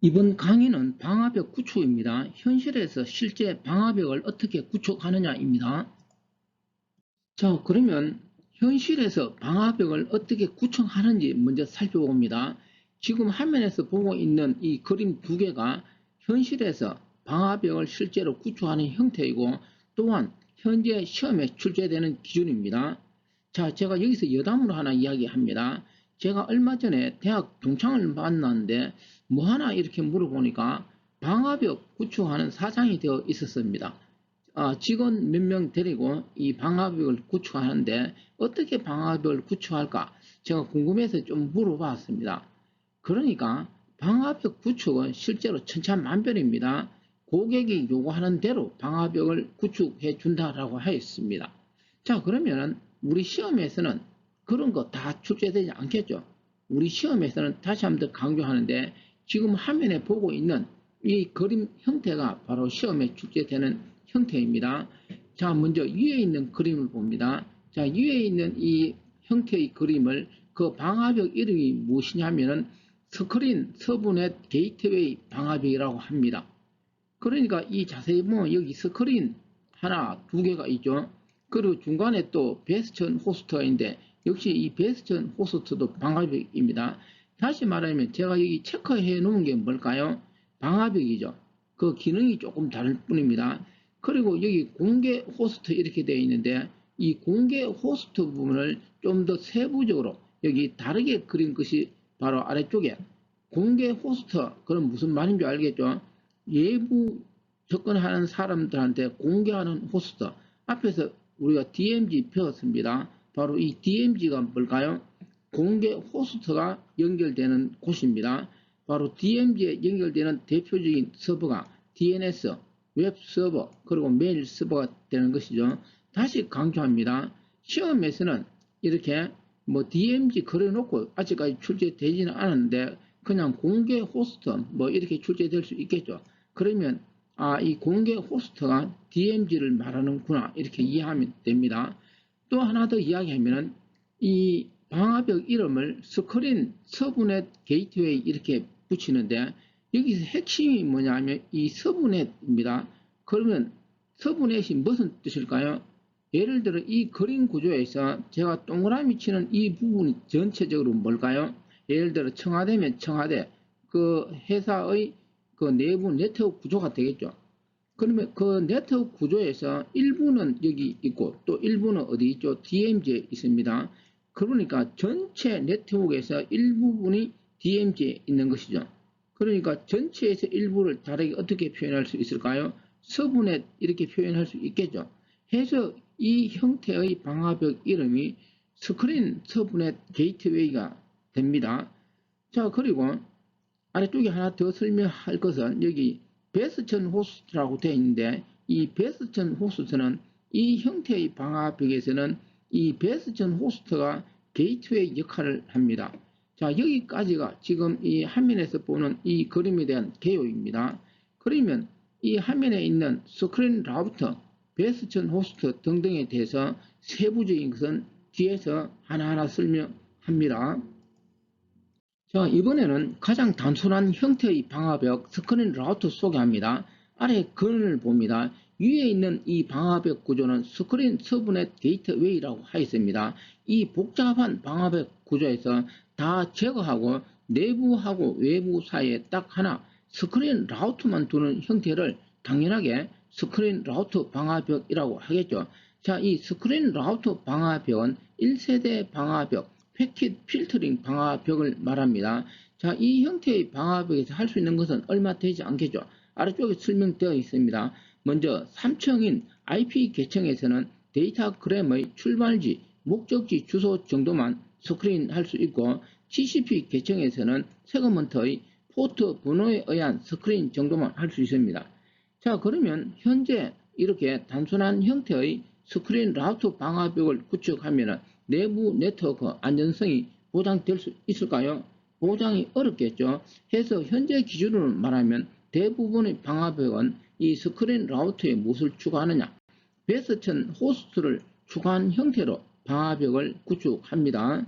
이번 강의는 방화벽 구축입니다. 현실에서 실제 방화벽을 어떻게 구축하느냐입니다. 자, 그러면 현실에서 방화벽을 어떻게 구축하는지 먼저 살펴봅니다. 지금 화면에서 보고 있는 이 그림 두 개가 현실에서 방화벽을 실제로 구축하는 형태이고, 또한 현재 시험에 출제되는 기준입니다. 자, 제가 여기서 여담으로 하나 이야기합니다. 제가 얼마 전에 대학 동창을 만났는데 뭐 하나 이렇게 물어보니까 방화벽 구축하는 사장이 되어 있었습니다. 직원 몇 명 데리고 이 방화벽을 구축하는데 어떻게 방화벽을 구축할까 제가 궁금해서 좀 물어봤습니다. 그러니까 방화벽 구축은 실제로 천차만별입니다. 고객이 요구하는 대로 방화벽을 구축해 준다라고 하였습니다. 자, 그러면은 우리 시험에서는 그런 거 다 출제되지 않겠죠. 우리 시험에서는 다시 한번 더 강조하는데, 지금 화면에 보고 있는 이 그림 형태가 바로 시험에 출제되는 형태입니다. 자, 먼저 위에 있는 그림을 봅니다. 자, 위에 있는 이 형태의 그림을 그 방화벽 이름이 무엇이냐면은 스크린 서브넷 게이트웨이 방화벽이라고 합니다. 그러니까 이 자세히 보면 여기 스크린 하나, 두 개가 있죠. 그리고 중간에 또 베스천 호스터인데 역시 이 베스천 호스터도 방화벽입니다. 다시 말하면 제가 여기 체크해 놓은 게 뭘까요? 방화벽이죠. 그 기능이 조금 다를 뿐입니다. 그리고 여기 공개 호스트 이렇게 되어 있는데 이 공개 호스트 부분을 좀 더 세부적으로 여기 다르게 그린 것이 바로 아래쪽에 공개 호스트, 그럼 무슨 말인 줄 알겠죠? 외부 접근하는 사람들한테 공개하는 호스트, 앞에서 우리가 DMZ 배웠습니다. 바로 이 DMZ가 뭘까요? 공개 호스트가 연결되는 곳입니다. 바로 DMZ에 연결되는 대표적인 서버가 DNS, 웹 서버, 그리고 메일 서버가 되는 것이죠. 다시 강조합니다. 시험에서는 이렇게 뭐 DMZ 그려놓고 아직까지 출제되지는 않았는데 그냥 공개 호스트 뭐 이렇게 출제될 수 있겠죠. 그러면 이 공개 호스트가 DMZ를 말하는구나 이렇게 이해하면 됩니다. 또 하나 더 이야기하면은 이 방화벽 이름을 스크린 서브넷 게이트웨이 이렇게 붙이는데 여기서 핵심이 뭐냐면 이 서브넷입니다. 그러면 서브넷이 무슨 뜻일까요? 예를 들어 이 그림 구조에서 제가 동그라미 치는 이 부분이 전체적으로 뭘까요? 예를 들어 청와대면 청와대, 그 회사의 그 내부 네트워크 구조가 되겠죠. 그러면 그 네트워크 구조에서 일부는 여기 있고 또 일부는 어디 있죠? DMZ에 있습니다. 그러니까 전체 네트워크에서 일부분이 DMZ에 있는 것이죠. 그러니까 전체에서 일부를 다르게 어떻게 표현할 수 있을까요? 서브넷 이렇게 표현할 수 있겠죠. 해서 이 형태의 방화벽 이름이 스크린 서브넷 게이트웨이가 됩니다. 자, 그리고 아래쪽에 하나 더 설명할 것은 여기 베스천 호스트라고 되어 있는데 이 베스천 호스트는 이 형태의 방화벽에서는 이 베스천 호스트가 게이트웨이 역할을 합니다. 자, 여기까지가 지금 이 화면에서 보는 이 그림에 대한 개요입니다. 그러면 이 화면에 있는 스크린 라우터, 베스천 호스트 등등에 대해서 세부적인 것은 뒤에서 하나하나 설명합니다. 자, 이번에는 가장 단순한 형태의 방화벽 스크린 라우터 소개합니다. 아래 그림을 봅니다. 위에 있는 이 방화벽 구조는 스크린 서브넷 게이트웨이라고 하였습니다. 이 복잡한 방화벽 구조에서 다 제거하고 내부하고 외부 사이에 딱 하나 스크린 라우터만 두는 형태를 당연하게 스크린 라우터 방화벽이라고 하겠죠. 자, 이 스크린 라우터 방화벽은 1세대 방화벽 패킷 필터링 방화벽을 말합니다. 자, 이 형태의 방화벽에서 할 수 있는 것은 얼마 되지 않겠죠. 아래쪽에 설명되어 있습니다. 먼저 3층인 IP 계층에서는 데이터그램의 출발지, 목적지 주소 정도만 스크린할 수 있고 TCP 계층에서는 세그먼트의 포트 번호에 의한 스크린 정도만 할 수 있습니다. 자, 그러면 현재 이렇게 단순한 형태의 스크린 라우터 방화벽을 구축하면 내부 네트워크 안전성이 보장될 수 있을까요? 보장이 어렵겠죠. 해서 현재 기준으로 말하면 대부분의 방화벽은 이 스크린 라우터에 무엇을 추가하느냐? 베스천 호스트를 추가한 형태로 방화벽을 구축합니다.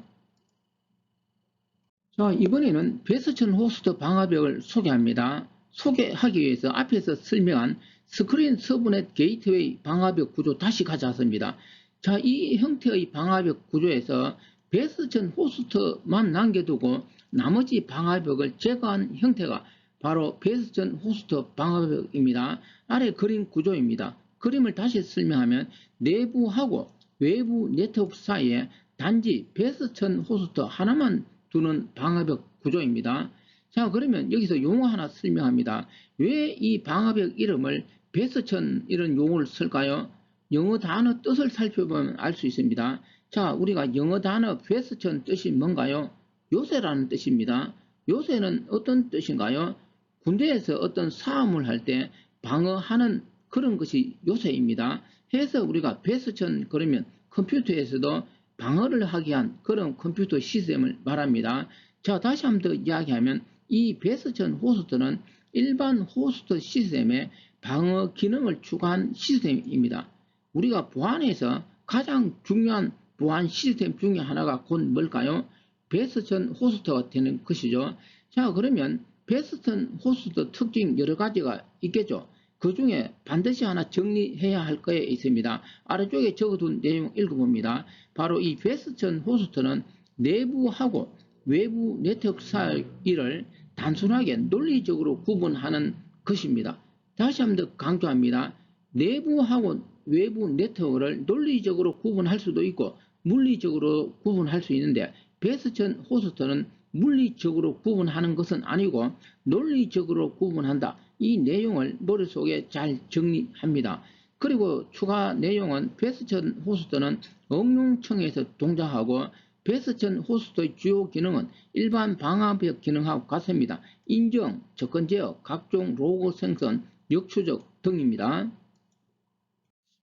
자, 이번에는 베스천 호스트 방화벽을 소개합니다. 소개하기 위해서 앞에서 설명한 스크린 서브넷 게이트웨이 방화벽 구조 다시 가져왔습니다. 자, 이 형태의 방화벽 구조에서 베스천 호스트만 남겨두고 나머지 방화벽을 제거한 형태가 바로 베스천 호스트 방화벽입니다. 아래 그림 구조입니다. 그림을 다시 설명하면 내부하고 외부 네트워크 사이에 단지 베스천 호스트 하나만 두는 방화벽 구조입니다. 자, 그러면 여기서 용어 하나 설명합니다. 왜 이 방화벽 이름을 베스천 이런 용어를 쓸까요? 영어 단어 뜻을 살펴보면 알 수 있습니다. 자, 우리가 영어 단어 베스천 뜻이 뭔가요? 요새라는 뜻입니다. 요새는 어떤 뜻인가요? 군대에서 어떤 사업을 할 때 방어하는 그런 것이 요새입니다. 해서 우리가 베스천 그러면 컴퓨터에서도 방어를 하기 위한 그런 컴퓨터 시스템을 말합니다. 자, 다시 한번 더 이야기하면 이 베스천 호스트는 일반 호스트 시스템의 방어 기능을 추가한 시스템입니다. 우리가 보안에서 가장 중요한 보안 시스템 중에 하나가 곧 뭘까요? 베스천 호스트가 되는 것이죠. 자, 그러면 베스천 호스트 특징 여러 가지가 있겠죠. 그 중에 반드시 하나 정리해야 할 거에 있습니다. 아래쪽에 적어둔 내용 읽어봅니다. 바로 이 베스천 호스트는 내부하고 외부 네트워크 사이를 단순하게 논리적으로 구분하는 것입니다. 다시 한번 더 강조합니다. 내부하고 외부 네트워크를 논리적으로 구분할 수도 있고 물리적으로 구분할 수 있는데 베스천 호스트는 물리적으로 구분하는 것은 아니고 논리적으로 구분한다. 이 내용을 머릿속에 잘 정리합니다. 그리고 추가 내용은 베스천 호스트는 응용층에서 동작하고 베스천 호스트의 주요 기능은 일반 방화벽 기능하고 같습니다. 인정, 접근 제어, 각종 로고 생성, 역추적 등입니다.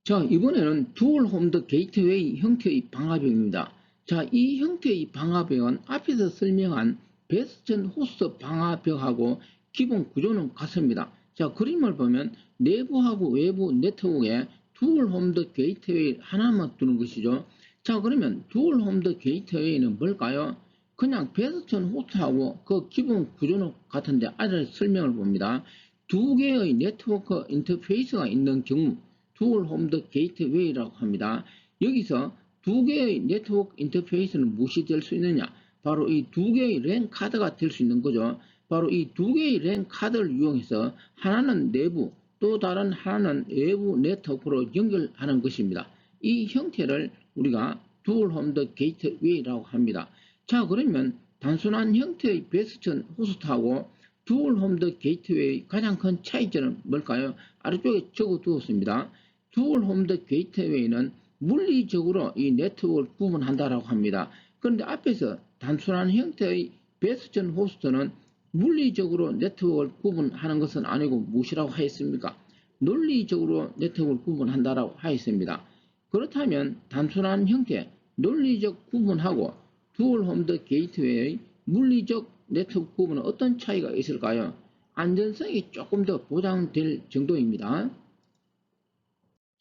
자, 이번에는 두얼 홈드 게이트웨이 형태의 방화벽입니다. 자, 이 형태의 방화벽은 앞에서 설명한 베스천 호스트 방화벽하고 기본 구조는 같습니다. 자, 그림을 보면 내부하고 외부 네트워크에 두얼 홈드 게이트웨이 하나만 두는 것이죠. 자, 그러면 두얼 홈드 게이트웨이는 뭘까요? 그냥 베스천 호스트하고 그 기본 구조는 같은데 아래 설명을 봅니다. 두 개의 네트워크 인터페이스가 있는 경우 두얼 홈드 게이트웨이라고 합니다. 여기서 두 개의 네트워크 인터페이스는 무엇이 될 수 있느냐? 바로 이 두 개의 랜 카드가 될 수 있는 거죠. 바로 이 두 개의 랜 카드를 이용해서 하나는 내부, 또 다른 하나는 외부 네트워크로 연결하는 것입니다. 이 형태를 우리가 두얼 홈드 게이트웨이라고 합니다. 자, 그러면 단순한 형태의 베스천 호스트하고 두얼 홈드 게이트웨이 가장 큰 차이점은 뭘까요? 아래쪽에 적어 두었습니다. 두얼 홈드 게이트웨이는 물리적으로 이 네트워크를 구분한다라고 합니다. 그런데 앞에서 단순한 형태의 베스천 호스트는 물리적으로 네트워크를 구분하는 것은 아니고 무엇이라고 하였습니까? 논리적으로 네트워크를 구분한다라고 하였습니다. 그렇다면 단순한 형태, 논리적 구분하고 두얼 홈드 게이트웨이의 물리적 네트워크 구분은 어떤 차이가 있을까요? 안전성이 조금 더 보장될 정도입니다.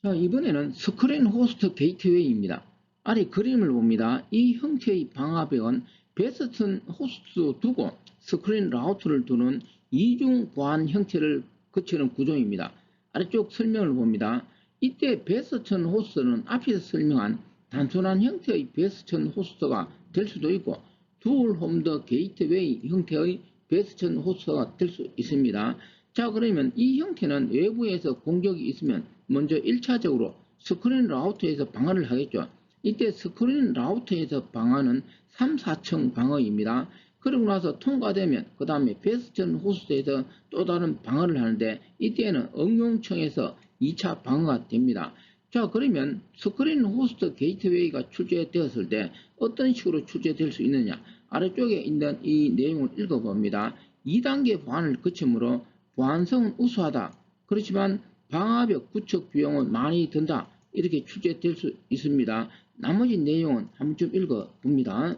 자, 이번에는 스크린 호스트 게이트웨이입니다. 아래 그림을 봅니다. 이 형태의 방화벽은 베스천 호스트 두고 스크린 라우터를 두는 이중 보안 형태를 거치는 구조입니다. 아래쪽 설명을 봅니다. 이때 베스천 호스트는 앞에서 설명한 단순한 형태의 베스천 호스트가 될 수도 있고 두얼 홈드 게이트웨이 형태의 베스천 호스트가 될 수 있습니다. 자, 그러면 이 형태는 외부에서 공격이 있으면 먼저 1차적으로 스크린 라우터에서 방어를 하겠죠. 이때 스크린 라우터에서 방어는 3, 4층 방어입니다. 그러고 나서 통과되면 그 다음에 베스천 호스트에서 또 다른 방어를 하는데 이때는 응용층에서 2차 방어가 됩니다. 자, 그러면 스크린 호스트 게이트웨이가 출제되었을 때 어떤 식으로 출제될 수 있느냐? 아래쪽에 있는 이 내용을 읽어봅니다. 2단계 보안을 거치므로 보안성은 우수하다. 그렇지만 방화벽 구축 비용은 많이 든다. 이렇게 출제될 수 있습니다. 나머지 내용은 한번 좀 읽어봅니다.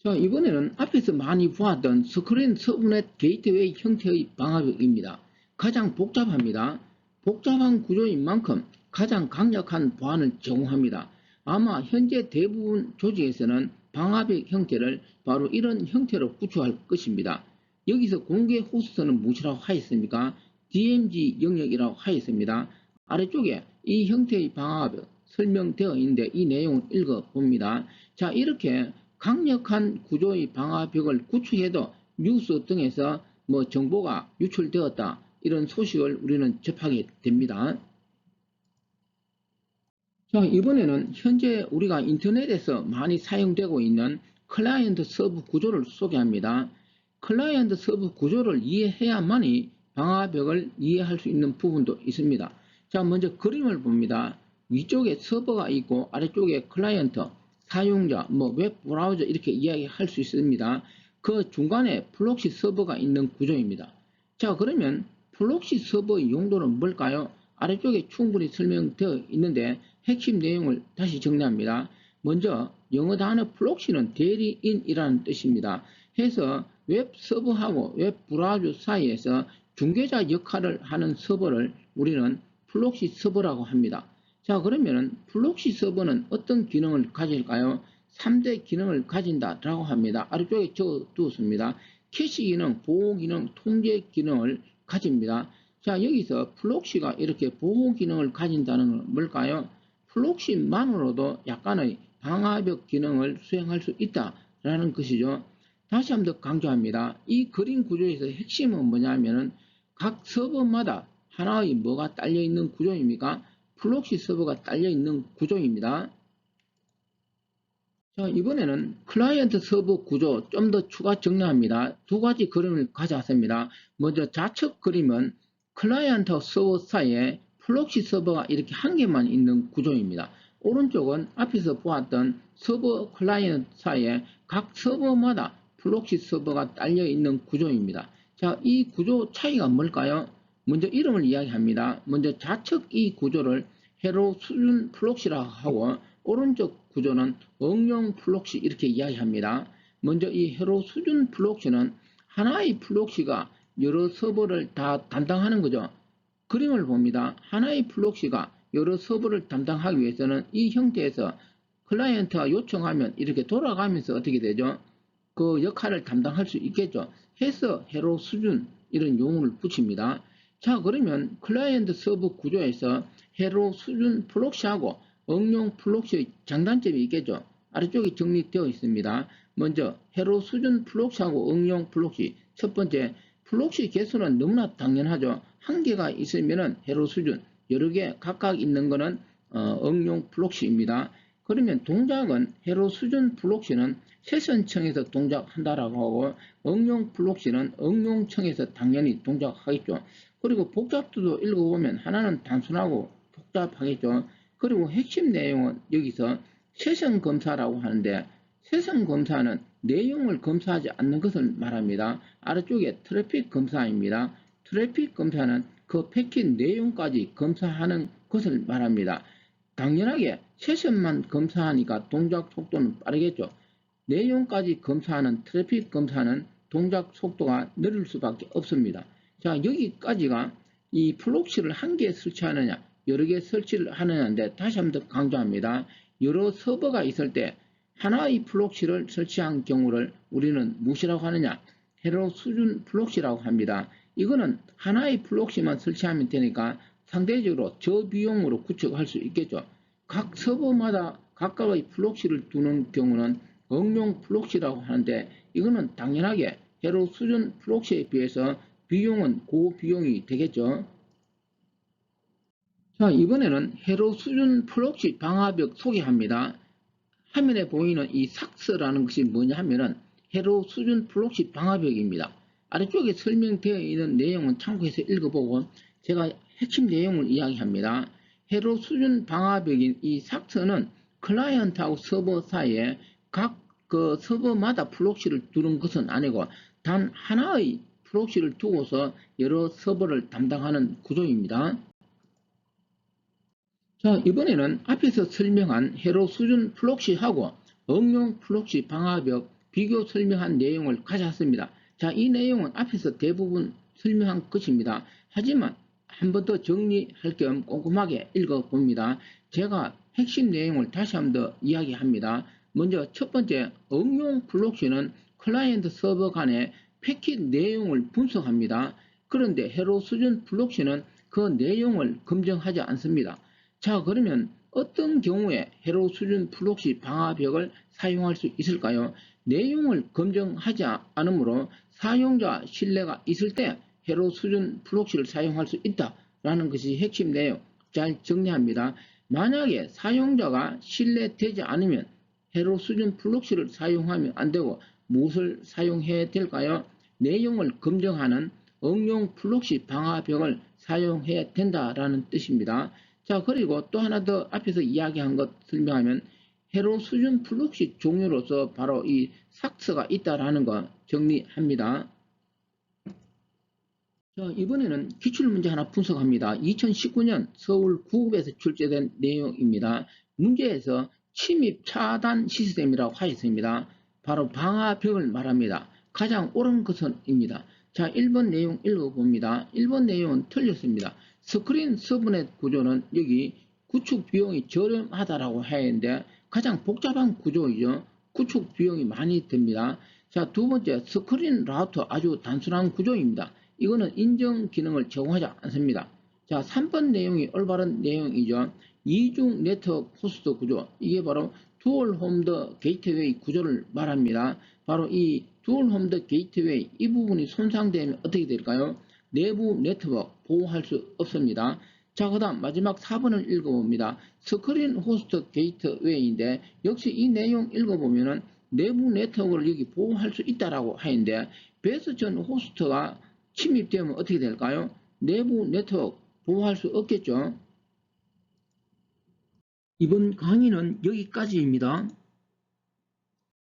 자, 이번에는 앞에서 많이 보았던 스크린 서브넷 게이트웨이 형태의 방화벽입니다. 가장 복잡합니다. 복잡한 구조인 만큼 가장 강력한 보안을 제공합니다. 아마 현재 대부분 조직에서는 방화벽 형태를 바로 이런 형태로 구축할 것입니다. 여기서 공개 호스트는 무엇이라고 하였습니까? DMZ 영역이라고 하였습니다. 아래쪽에 이 형태의 방화벽 설명되어 있는데 이 내용을 읽어봅니다. 자, 이렇게 강력한 구조의 방화벽을 구축해도 뉴스 등에서 정보가 유출되었다, 이런 소식을 우리는 접하게 됩니다. 자, 이번에는 현재 우리가 인터넷에서 많이 사용되고 있는 클라이언트 서버 구조를 소개합니다. 클라이언트 서버 구조를 이해해야만이 방화벽을 이해할 수 있는 부분도 있습니다. 자, 먼저 그림을 봅니다. 위쪽에 서버가 있고 아래쪽에 클라이언트, 사용자, 웹 브라우저 이렇게 이야기할 수 있습니다. 그 중간에 프록시 서버가 있는 구조입니다. 자, 그러면 프록시 서버의 용도는 뭘까요? 아래쪽에 충분히 설명되어 있는데 핵심 내용을 다시 정리합니다. 먼저 영어 단어 프록시는 대리인이라는 뜻입니다. 해서 웹 서버하고 웹 브라우저 사이에서 중개자 역할을 하는 서버를 우리는 프록시 서버라고 합니다. 자, 그러면 프록시 서버는 어떤 기능을 가질까요? 3대 기능을 가진다라고 합니다. 아래쪽에 적어두었습니다. 캐시 기능, 보호 기능, 통제 기능을 가집니다. 자, 여기서 프록시가 이렇게 보호 기능을 가진다는 건 뭘까요? 프록시만으로도 약간의 방화벽 기능을 수행할 수 있다라는 것이죠. 다시 한번 더 강조합니다. 이 그림 구조에서 핵심은 뭐냐면은 각 서버마다 하나의 뭐가 딸려 있는 구조입니까? 프록시 서버가 딸려 있는 구조입니다. 자, 이번에는 클라이언트 서버 구조 좀 더 추가 정리합니다. 두 가지 그림을 가져왔습니다. 먼저 좌측 그림은 클라이언트 서버 사이에 프록시 서버가 이렇게 한 개만 있는 구조입니다. 오른쪽은 앞에서 보았던 서버 클라이언트 사이에 각 서버마다 프록시 서버가 딸려 있는 구조입니다. 자, 이 구조 차이가 뭘까요? 먼저 이름을 이야기합니다. 먼저 좌측 이 구조를 회로 수준 프록시라고 하고 오른쪽 구조는 응용 프록시 이렇게 이야기합니다. 먼저 이 회로 수준 프록시는 하나의 프록시가 여러 서버를 다 담당하는 거죠. 그림을 봅니다. 하나의 프록시가 여러 서버를 담당하기 위해서는 이 형태에서 클라이언트가 요청하면 이렇게 돌아가면서 어떻게 되죠? 그 역할을 담당할 수 있겠죠. 해서 회로 수준 이런 용어를 붙입니다. 자, 그러면 클라이언트 서버 구조에서 회로 수준 프록시하고 응용 프록시의 장단점이 있겠죠. 아래쪽에 정리되어 있습니다. 먼저 회로 수준 프록시하고 응용 프록시. 첫 번째, 프록시 개수는 너무나 당연하죠. 한 개가 있으면은 회로 수준, 여러 개 각각 있는 거는 응용 프록시입니다. 그러면 동작은 회로 수준 프록시는 세선청에서 동작한다라고 하고 응용 프록시는 응용청에서 당연히 동작하겠죠. 그리고 복잡도도 읽어보면 하나는 단순하고 복잡하겠죠. 그리고 핵심 내용은 여기서 세선 검사라고 하는데 세선 검사는 내용을 검사하지 않는 것을 말합니다. 아래쪽에 트래픽 검사입니다. 트래픽 검사는 그 패킷 내용까지 검사하는 것을 말합니다. 당연하게 세선만 검사하니까 동작 속도는 빠르겠죠. 내용까지 검사하는 트래픽 검사는 동작 속도가 느릴 수밖에 없습니다. 자, 여기까지가 이 프록시를 한 개 설치하느냐 여러 개 설치를 하느냐인데 다시 한번 더 강조합니다. 여러 서버가 있을 때 하나의 프록시를 설치한 경우를 우리는 무엇이라고 하느냐? 회로 수준 프록시라고 합니다. 이거는 하나의 프록시만 설치하면 되니까 상대적으로 저비용으로 구축할 수 있겠죠. 각 서버마다 각각의 프록시를 두는 경우는 응용 프록시라고 하는데 이거는 당연하게 회로 수준 프록시에 비해서 비용은 고비용이 되겠죠. 자, 이번에는 회로 수준 프록시 방화벽 소개합니다. 화면에 보이는 이 삭스라는 것이 뭐냐 하면은 회로 수준 프록시 방화벽입니다. 아래쪽에 설명되어 있는 내용은 참고해서 읽어보고 제가 핵심 내용을 이야기합니다. 회로 수준 방화벽인 이 삭스는 클라이언트하고 서버 사이에 각 그 서버마다 프록시를 두는 것은 아니고 단 하나의 프록시를 두고서 여러 서버를 담당하는 구조입니다. 자, 이번에는 앞에서 설명한 회로 수준 프록시하고 응용 프록시 방화벽 비교 설명한 내용을 가져왔습니다. 자, 이 내용은 앞에서 대부분 설명한 것입니다. 하지만 한 번 더 정리할 겸 꼼꼼하게 읽어봅니다. 제가 핵심 내용을 다시 한 번 더 이야기합니다. 먼저 첫 번째, 응용 플록시는 클라이언트 서버 간의 패킷 내용을 분석합니다. 그런데 헤로 수준 플록시는 그 내용을 검증하지 않습니다. 자, 그러면 어떤 경우에 헤로 수준 플록시 방화벽을 사용할 수 있을까요? 내용을 검증하지 않으므로 사용자 신뢰가 있을 때 헤로 수준 플록시를 사용할 수 있다라는 것이 핵심 내용. 잘 정리합니다. 만약에 사용자가 신뢰되지 않으면 헤로 수준 플록시를 사용하면 안 되고 무엇을 사용해야 될까요? 내용을 검증하는 응용 플록시 방화벽을 사용해야 된다라는 뜻입니다. 자, 그리고 또 하나 더 앞에서 이야기한 것 설명하면 헤로 수준 플록시 종류로서 바로 이 삭스가 있다라는 거 정리합니다. 자, 이번에는 기출문제 하나 분석합니다. 2019년 서울 9급에서 출제된 내용입니다. 문제에서 침입 차단 시스템이라고 하였습니다. 바로 방화벽을 말합니다. 가장 옳은 것은입니다. 자, 1번 내용 읽어봅니다. 1번 내용은 틀렸습니다. 스크린 서브넷 구조는 여기 구축 비용이 저렴하다라고 하는데 가장 복잡한 구조이죠. 구축 비용이 많이 듭니다. 자, 두 번째, 스크린 라우터 아주 단순한 구조입니다. 이거는 인정 기능을 제공하지 않습니다. 자, 3번 내용이 올바른 내용이죠. 이중 네트워크 호스트 구조, 이게 바로 두얼 홈드 게이트웨이 구조를 말합니다. 바로 이 두얼 홈드 게이트웨이 이 부분이 손상되면 어떻게 될까요? 내부 네트워크 보호할 수 없습니다. 자, 그 다음 마지막 4번을 읽어봅니다. 스크린 호스트 게이트웨이인데 역시 이 내용 읽어보면은 내부 네트워크를 여기 보호할 수 있다라고 하는데 베이스 전 호스트가 침입되면 어떻게 될까요? 내부 네트워크 보호할 수 없겠죠. 이번 강의는 여기까지입니다.